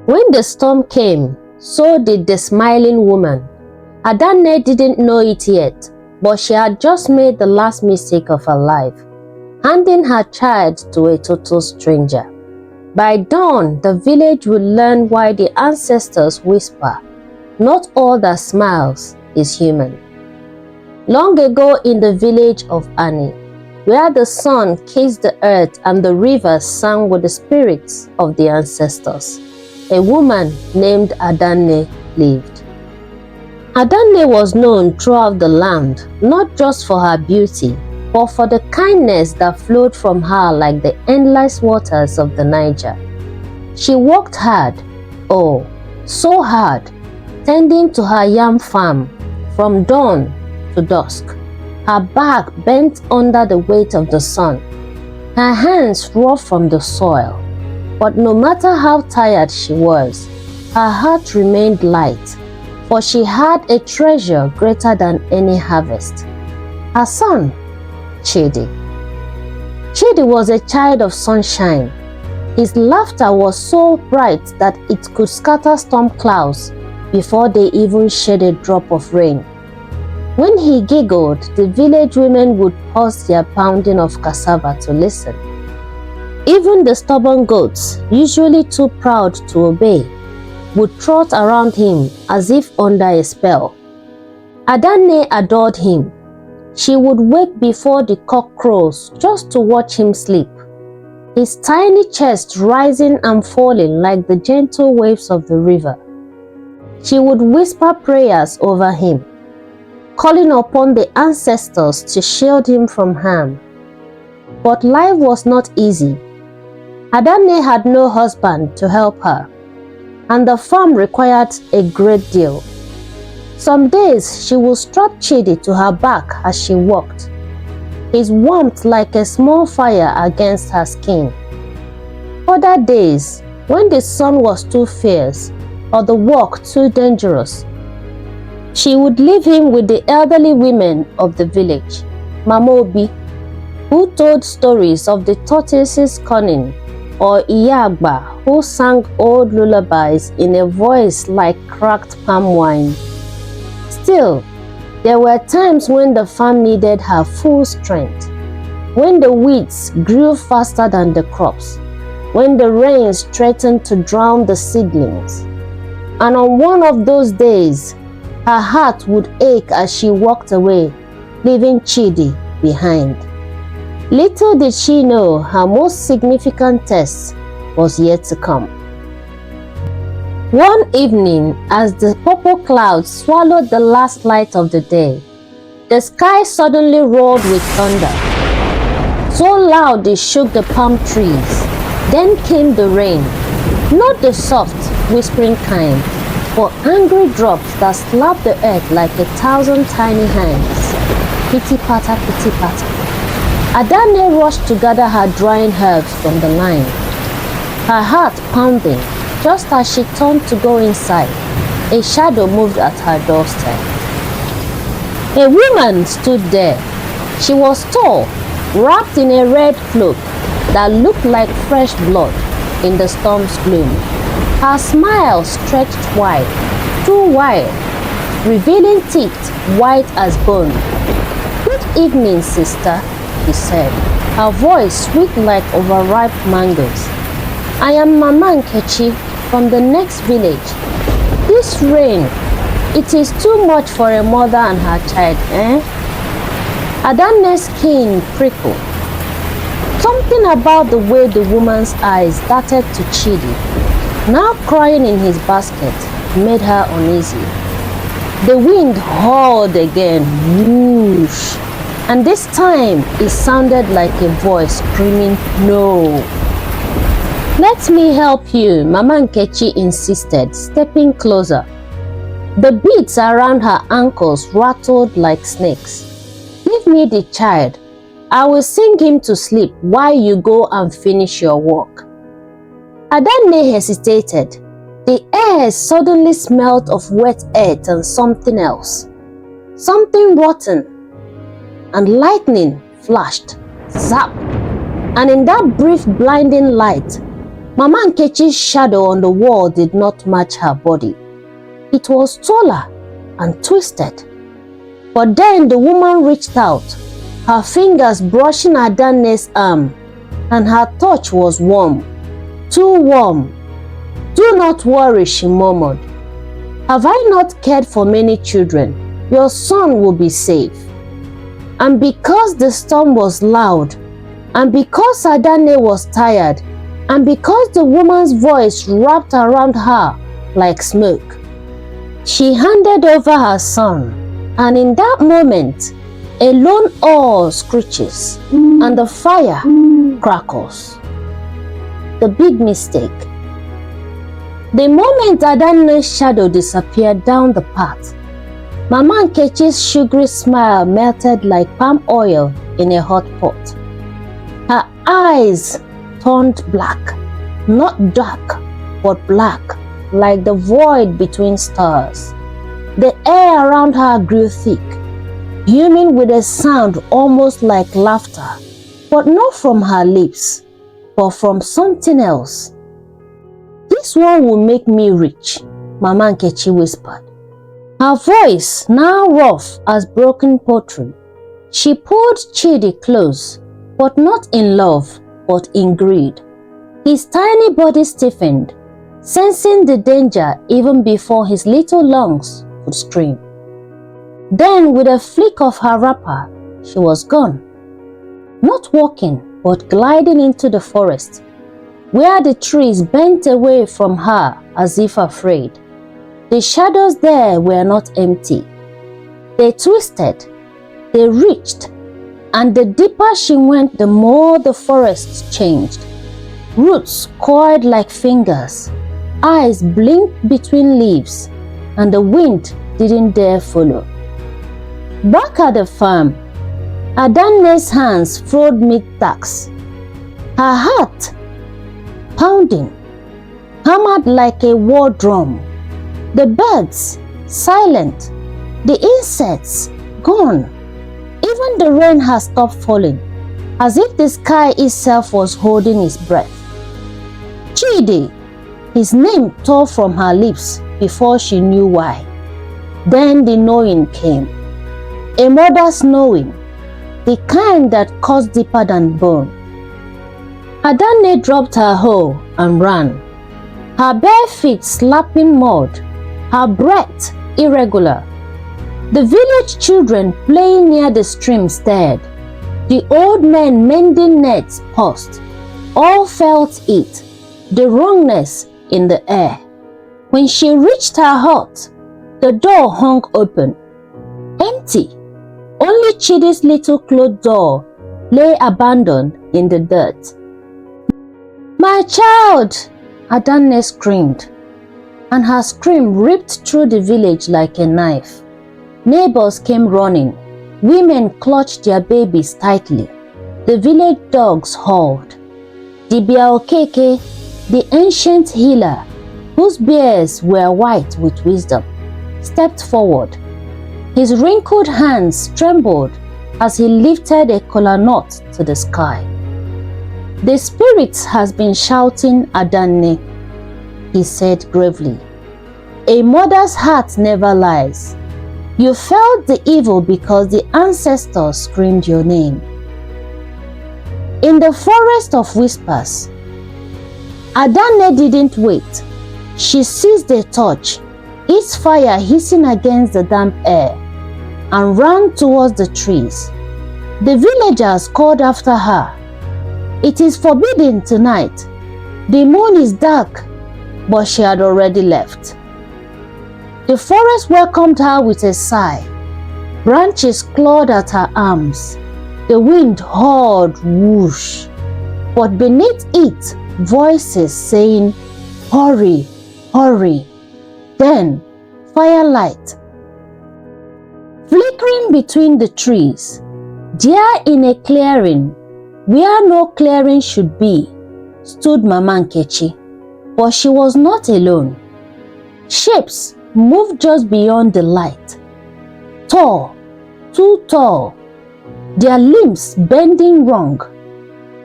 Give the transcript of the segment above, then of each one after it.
When the storm came, so did the smiling woman. Adanne didn't know it yet, but she had just made the last mistake of her life, handing her child to a total stranger. By dawn, the village would learn why the ancestors whisper, "Not all that smiles is human." Long ago in the village of Ani, where the sun kissed the earth and the rivers sang with the spirits of the ancestors, a woman named Adanne lived. Adanne was known throughout the land, not just for her beauty, but for the kindness that flowed from her like the endless waters of the Niger. She worked hard, oh, so hard, tending to her yam farm from dawn to dusk, her back bent under the weight of the sun, her hands rough from the soil. But no matter how tired she was, her heart remained light, for she had a treasure greater than any harvest: her son, Chidi. Chidi was a child of sunshine. His laughter was so bright that it could scatter storm clouds before they even shed a drop of rain. When he giggled, the village women would pause their pounding of cassava to listen. Even the stubborn goats, usually too proud to obey, would trot around him as if under a spell. Adanne adored him. She would wake before the cock crows just to watch him sleep, his tiny chest rising and falling like the gentle waves of the river. She would whisper prayers over him, calling upon the ancestors to shield him from harm. But life was not easy. Adanne had no husband to help her, and the farm required a great deal. Some days she would strap Chidi to her back as she walked, his warmth like a small fire against her skin. Other days, when the sun was too fierce or the walk too dangerous, she would leave him with the elderly women of the village, Mama Obi, who told stories of the tortoise's cunning, or Iyagba, who sang old lullabies in a voice like cracked palm wine. Still, there were times when the farm needed her full strength, when the weeds grew faster than the crops, when the rains threatened to drown the seedlings. And on one of those days, her heart would ache as she walked away, leaving Chidi behind. Little did she know her most significant test was yet to come. One evening, as the purple clouds swallowed the last light of the day, the sky suddenly roared with thunder. So loud it shook the palm trees. Then came the rain, not the soft, whispering kind, but angry drops that slapped the earth like 1,000 tiny hands. Pity-patter, pity-patter. Adanne rushed to gather her drying herbs from the line, her heart pounding. Just as she turned to go inside, a shadow moved at her doorstep. A woman stood there. She was tall, wrapped in a red cloak that looked like fresh blood in the storm's gloom. Her smile stretched wide, too wide, revealing teeth white as bone. "Good evening, sister," she said, her voice sweet like overripe mangoes. "I am Mama Nkechi from the next village. This rain, it is too much for a mother and her child, eh?" Adanne's skin prickled. Something about the way the woman's eyes darted to Chidi, now crying in his basket, made her uneasy. The wind howled again, whoosh, and this time it sounded like a voice screaming, "No." "Let me help you," Mama Nkechi insisted, stepping closer. The beads around her ankles rattled like snakes. "Give me the child. I will sing him to sleep while you go and finish your work." Adanne hesitated. The air suddenly smelled of wet earth and something else. Something rotten. And lightning flashed. Zap! And in that brief blinding light, Mama Nkechi's shadow on the wall did not match her body. It was taller and twisted. But then the woman reached out, her fingers brushing Adanne's arm, and her touch was warm, too warm. "Do not worry," she murmured. "Have I not cared for many children? Your son will be safe." And because the storm was loud, and because Adanne was tired, and because the woman's voice wrapped around her like smoke, she handed over her son, and in that moment, a lone oar screeches and the fire crackles. The big mistake. The moment Adanne's shadow disappeared down the path, Mama Nkechi's sugary smile melted like palm oil in a hot pot. Her eyes turned black, not dark, but black, like the void between stars. The air around her grew thick, humid with a sound almost like laughter, but not from her lips, but from something else. "This one will make me rich," Mama Nkechi whispered. Her voice now rough as broken pottery. She pulled Chidi close, but not in love, but in greed. His tiny body stiffened, sensing the danger even before his little lungs could scream. Then, with a flick of her wrapper, she was gone. Not walking, but gliding into the forest, where the trees bent away from her as if afraid. The shadows there were not empty. They twisted, they reached, and the deeper she went, the more the forest changed. Roots coiled like fingers, eyes blinked between leaves, and the wind didn't dare follow. Back at the farm, Adanne's hands furrowed mid-task, her heart pounding, hammered like a war drum. The birds silent, the insects gone. Even the rain had stopped falling, as if the sky itself was holding its breath. "Chidi!" His name tore from her lips before she knew why. Then the knowing came. A mother's knowing, the kind that cuts deeper than bone. Adanne dropped her hoe and ran, her bare feet slapping mud, her breath irregular. The village children playing near the stream stared. The old men mending nets paused. All felt it, the wrongness in the air. When she reached her hut, the door hung open, empty. Only Chidi's little closed door lay abandoned in the dirt. "My child!" Adanne screamed, and her scream ripped through the village like a knife. Neighbors came running. Women clutched their babies tightly. The village dogs howled. Dibia Okeke, the ancient healer, whose beards were white with wisdom, stepped forward. His wrinkled hands trembled as he lifted a kola nut to the sky. "The spirit has been shouting, Adanne," he said gravely. "A mother's heart never lies. You felt the evil because the ancestors screamed your name." In the forest of whispers, Adanne didn't wait. She seized a torch, its fire hissing against the damp air, and ran towards the trees. The villagers called after her. "It is forbidden tonight. The moon is dark," but she had already left. The forest welcomed her with a sigh. Branches clawed at her arms. The wind howled whoosh. But beneath it, voices saying, "Hurry, hurry." Then, firelight. Flickering between the trees, there in a clearing, where no clearing should be, stood Mama Nkechi. But she was not alone. Shapes moved just beyond the light. Tall, too tall, their limbs bending wrong.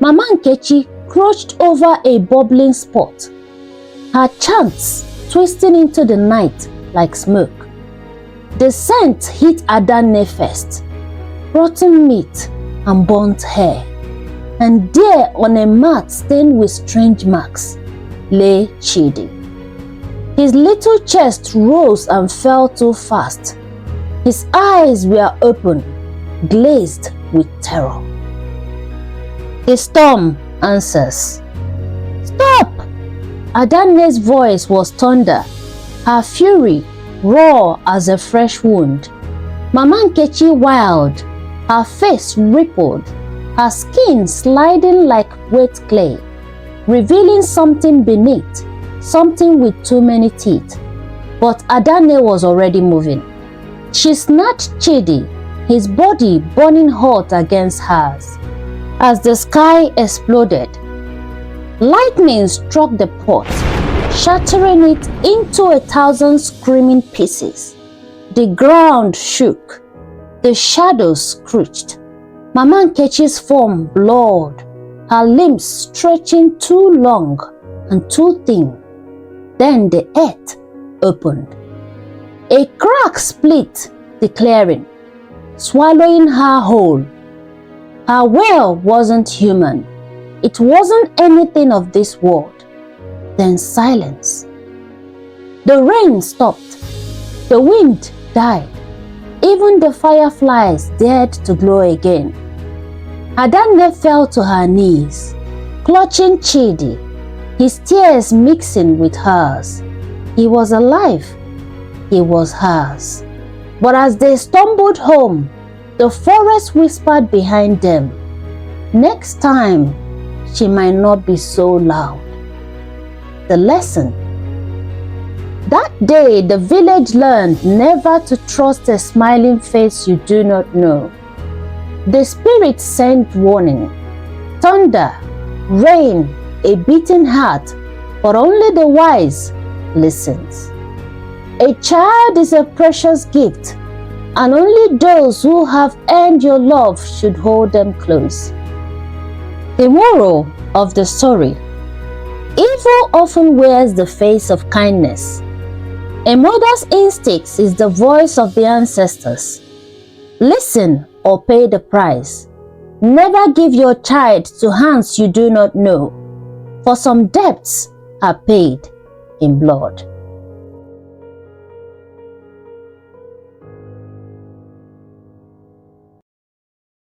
Mama Nkechi crouched over a bubbling spot, her chants twisting into the night like smoke. The scent hit Adanne first, rotten meat and burnt hair, and there on a mat stained with strange marks lay Chidi. His little chest rose and fell too fast. His eyes were open, glazed with terror. The storm answers. Stop! Adanne's voice was thunder, her fury raw as a fresh wound. Mama Nkechi wild, her face rippled, her skin sliding like wet clay, revealing something beneath, something with too many teeth. But Adanne was already moving. She snatched Chidi, his body burning hot against hers. As the sky exploded, lightning struck the pot, shattering it into 1,000 screaming pieces. The ground shook, the shadows screeched. Mama Nkechi's form blurred, her limbs stretching too long and too thin. Then the earth opened. A crack split, declaring, swallowing her whole. Her well wasn't human. It wasn't anything of this world. Then silence. The rain stopped. The wind died. Even the fireflies dared to glow again. Adanne fell to her knees, clutching Chidi, his tears mixing with hers. He was alive. He was hers. But as they stumbled home, the forest whispered behind them, next time, she might not be so loud. The lesson. That day, the village learned never to trust a smiling face you do not know. The spirits sent warning, thunder, rain, a beating heart, but only the wise listens. A child is a precious gift, and only those who have earned your love should hold them close. The moral of the story: evil often wears the face of kindness. A mother's instincts is the voice of the ancestors. Listen or pay the price. Never give your child to hands you do not know, for some debts are paid in blood.